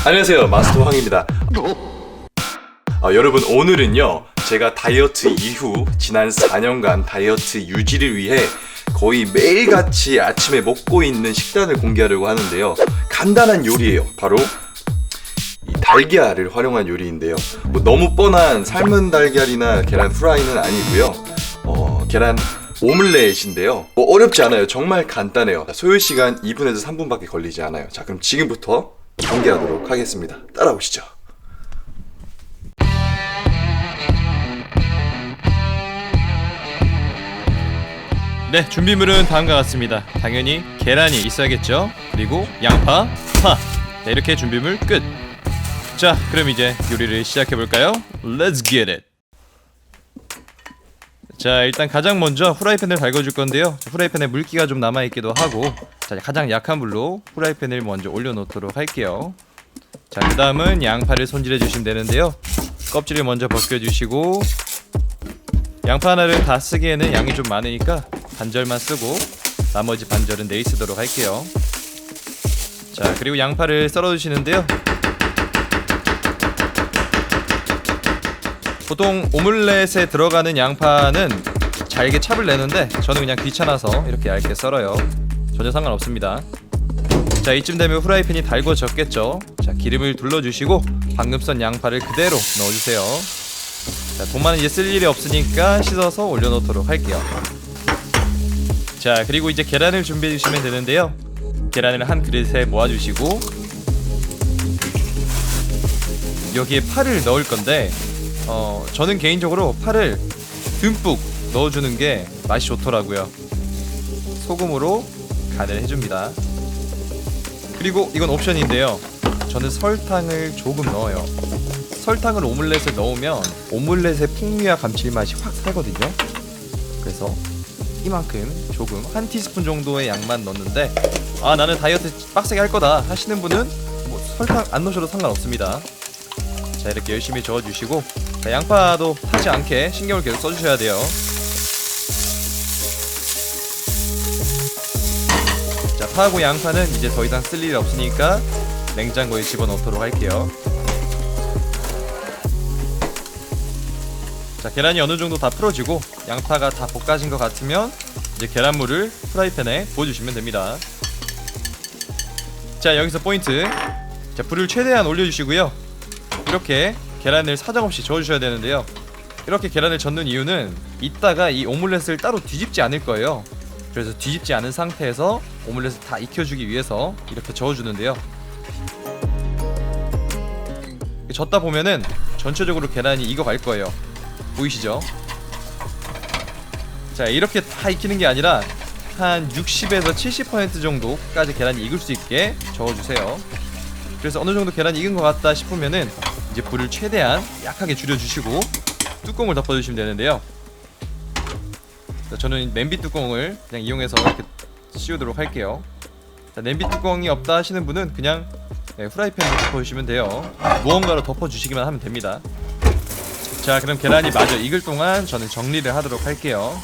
안녕하세요, 마스터 황입니다. 여러분, 오늘은요 제가 다이어트 이후 지난 4년간 다이어트 유지를 위해 거의 매일같이 아침에 먹고 있는 식단을 공개하려고 하는데요. 간단한 요리예요. 바로 이 달걀을 활용한 요리인데요. 뭐 너무 뻔한 삶은 달걀이나 계란 후라이는 아니고요. 계란 오믈렛인데요. 뭐 어렵지 않아요. 정말 간단해요. 소요시간 2분에서 3분밖에 걸리지 않아요. 자, 그럼 지금부터 공개하도록 하겠습니다. 따라오시죠. 네, 준비물은 다음과 같습니다. 당연히 계란이 있어야겠죠. 그리고 양파, 파. 네, 이렇게 준비물 끝. 자, 그럼 이제 요리를 시작해볼까요? Let's get it. 자, 일단 가장 먼저 후라이팬을 달궈줄 건데요. 후라이팬에 물기가 좀 남아있기도 하고, 자, 가장 약한 불로 후라이팬을 먼저 올려놓도록 할게요. 자, 그 다음은 양파를 손질해주시면 되는데요. 껍질을 먼저 벗겨주시고, 양파 하나를 다 쓰기에는 양이 좀 많으니까 반절만 쓰고 나머지 반절은 내일 쓰도록 할게요. 자, 그리고 양파를 썰어주시는데요. 보통 오믈렛에 들어가는 양파는 잘게 찹을 내는데 저는 그냥 귀찮아서 이렇게 얇게 썰어요. 전혀 상관없습니다. 자, 이쯤 되면 후라이팬이 달궈졌겠죠. 자, 기름을 둘러주시고 방금 썬 양파를 그대로 넣어주세요. 자, 도마는 이제 쓸 일이 없으니까 씻어서 올려놓도록 할게요. 자, 그리고 이제 계란을 준비해 주시면 되는데요. 계란을 한 그릇에 모아주시고 여기에 파를 넣을 건데 저는 개인적으로 파를 듬뿍 넣어주는 게 맛이 좋더라고요. 소금으로 간을 해줍니다. 그리고 이건 옵션인데요. 저는 설탕을 조금 넣어요. 설탕을 오믈렛에 넣으면 오믈렛의 풍미와 감칠맛이 확 살거든요. 그래서 이만큼 조금 한 티스푼 정도의 양만 넣는데, 아, 나는 다이어트 빡세게 할 거다 하시는 분은 뭐 설탕 안 넣으셔도 상관없습니다. 자, 이렇게 열심히 저어주시고, 자, 양파도 타지 않게 신경을 계속 써주셔야 돼요. 자, 파하고 양파는 이제 더 이상 쓸 일이 없으니까 냉장고에 집어넣도록 할게요. 자, 계란이 어느 정도 다 풀어지고 양파가 다 볶아진 것 같으면 이제 계란물을 프라이팬에 부어주시면 됩니다. 자, 여기서 포인트. 자, 불을 최대한 올려주시고요. 이렇게 계란을 사정없이 저어주셔야 되는데요. 이렇게 계란을 젓는 이유는 이따가 이 오믈렛을 따로 뒤집지 않을 거예요. 그래서 뒤집지 않은 상태에서 오믈렛을 다 익혀주기 위해서 이렇게 저어주는데요. 젓다 보면은 전체적으로 계란이 익어갈 거예요. 보이시죠? 자, 이렇게 다 익히는 게 아니라 한 60에서 70% 정도까지 계란이 익을 수 있게 저어주세요. 그래서 어느 정도 계란이 익은 것 같다 싶으면은 이제 불을 최대한 약하게 줄여주시고 뚜껑을 덮어주시면 되는데요. 자, 저는 냄비 뚜껑을 그냥 이용해서 이렇게 씌우도록 할게요. 자, 냄비 뚜껑이 없다 하시는 분은 그냥 후라이팬으로 덮어주시면 돼요. 무언가로 덮어주시기만 하면 됩니다. 자, 그럼 계란이 마저 익을 동안 저는 정리를 하도록 할게요.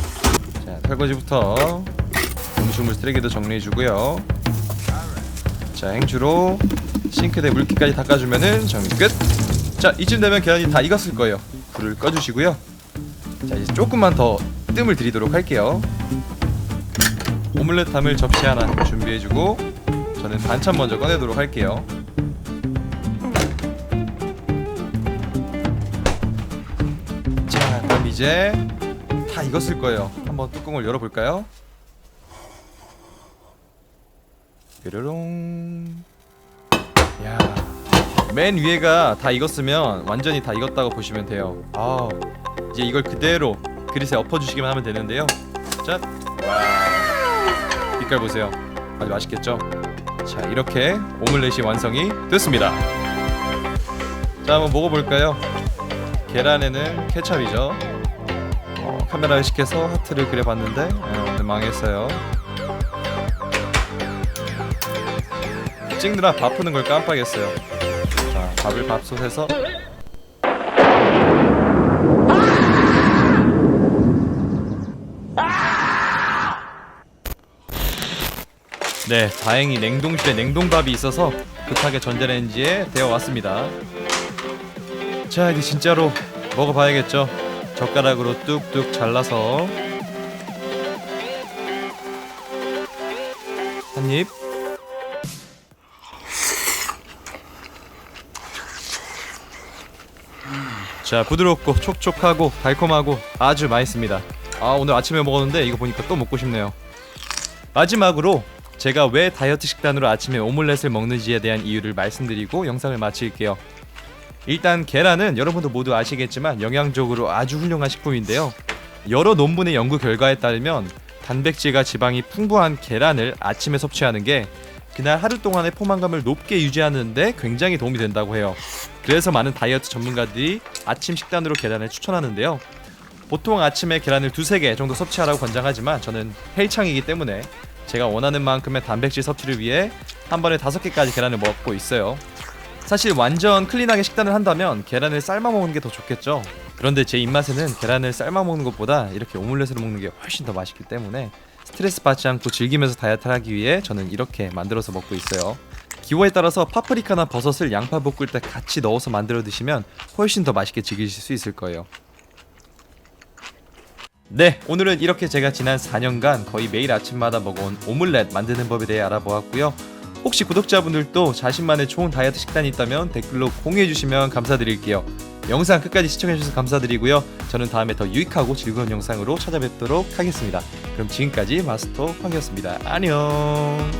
자, 설거지부터 음식물 쓰레기도 정리해주고요. 자, 행주로 싱크대 물기까지 닦아주면은 정리 끝! 자, 이쯤 되면 계란이 다 익었을 거예요. 불을 꺼주시고요. 자, 이제 조금만 더 뜸을 들이도록 할게요. 오믈렛 담을 접시 하나 준비해주고 저는 반찬 먼저 꺼내도록 할게요. 자, 그럼 이제 다 익었을 거예요. 한번 뚜껑을 열어볼까요? 뾰로롱. 야, 맨 위에가 다 익었으면 완전히 다 익었다고 보시면 돼요. 아, 이제 이걸 그대로 그릇에 엎어주시기만 하면 되는데요. 짠! 와, 빛깔 보세요. 아주 맛있겠죠? 자, 이렇게 오믈렛이 완성이 됐습니다. 자, 한번 먹어볼까요? 계란에는 케첩이죠. 카메라 의식해서 하트를 그려봤는데 망했어요. 찍느라 밥 푸는 걸 깜빡했어요. 자, 밥을 밥솥에서 네, 다행히 냉동실에 냉동밥이 있어서 급하게 전자레인지에 데워왔습니다. 자, 이제 진짜로 먹어봐야겠죠. 젓가락으로 뚝뚝 잘라서 한 입. 자, 부드럽고 촉촉하고 달콤하고 아주 맛있습니다. 오늘 아침에 먹었는데 이거 보니까 또 먹고 싶네요. 마지막으로 제가 왜 다이어트 식단으로 아침에 오믈렛을 먹는지에 대한 이유를 말씀드리고 영상을 마칠게요. 일단 계란은 여러분도 모두 아시겠지만 영양적으로 아주 훌륭한 식품인데요. 여러 논문의 연구 결과에 따르면 단백질과 지방이 풍부한 계란을 아침에 섭취하는 게 그날 하루 동안의 포만감을 높게 유지하는 데 굉장히 도움이 된다고 해요. 그래서 많은 다이어트 전문가들이 아침 식단으로 계란을 추천하는데요. 보통 아침에 계란을 2-3개 정도 섭취하라고 권장하지만 저는 헬창이기 때문에 제가 원하는 만큼의 단백질 섭취를 위해 한 번에 5개까지 계란을 먹고 있어요. 사실 완전 클린하게 식단을 한다면 계란을 삶아 먹는 게 더 좋겠죠. 그런데 제 입맛에는 계란을 삶아 먹는 것보다 이렇게 오믈렛으로 먹는 게 훨씬 더 맛있기 때문에 스트레스 받지 않고 즐기면서 다이어트를 하기 위해 저는 이렇게 만들어서 먹고 있어요. 기호에 따라서 파프리카나 버섯을 양파 볶을 때 같이 넣어서 만들어 드시면 훨씬 더 맛있게 즐기실 수 있을 거예요. 네, 오늘은 이렇게 제가 지난 4년간 거의 매일 아침마다 먹어온 오믈렛 만드는 법에 대해 알아보았고요. 혹시 구독자분들도 자신만의 좋은 다이어트 식단이 있다면 댓글로 공유해주시면 감사드릴게요. 영상 끝까지 시청해주셔서 감사드리고요. 저는 다음에 더 유익하고 즐거운 영상으로 찾아뵙도록 하겠습니다. 그럼 지금까지 마스터 황이었습니다. 안녕.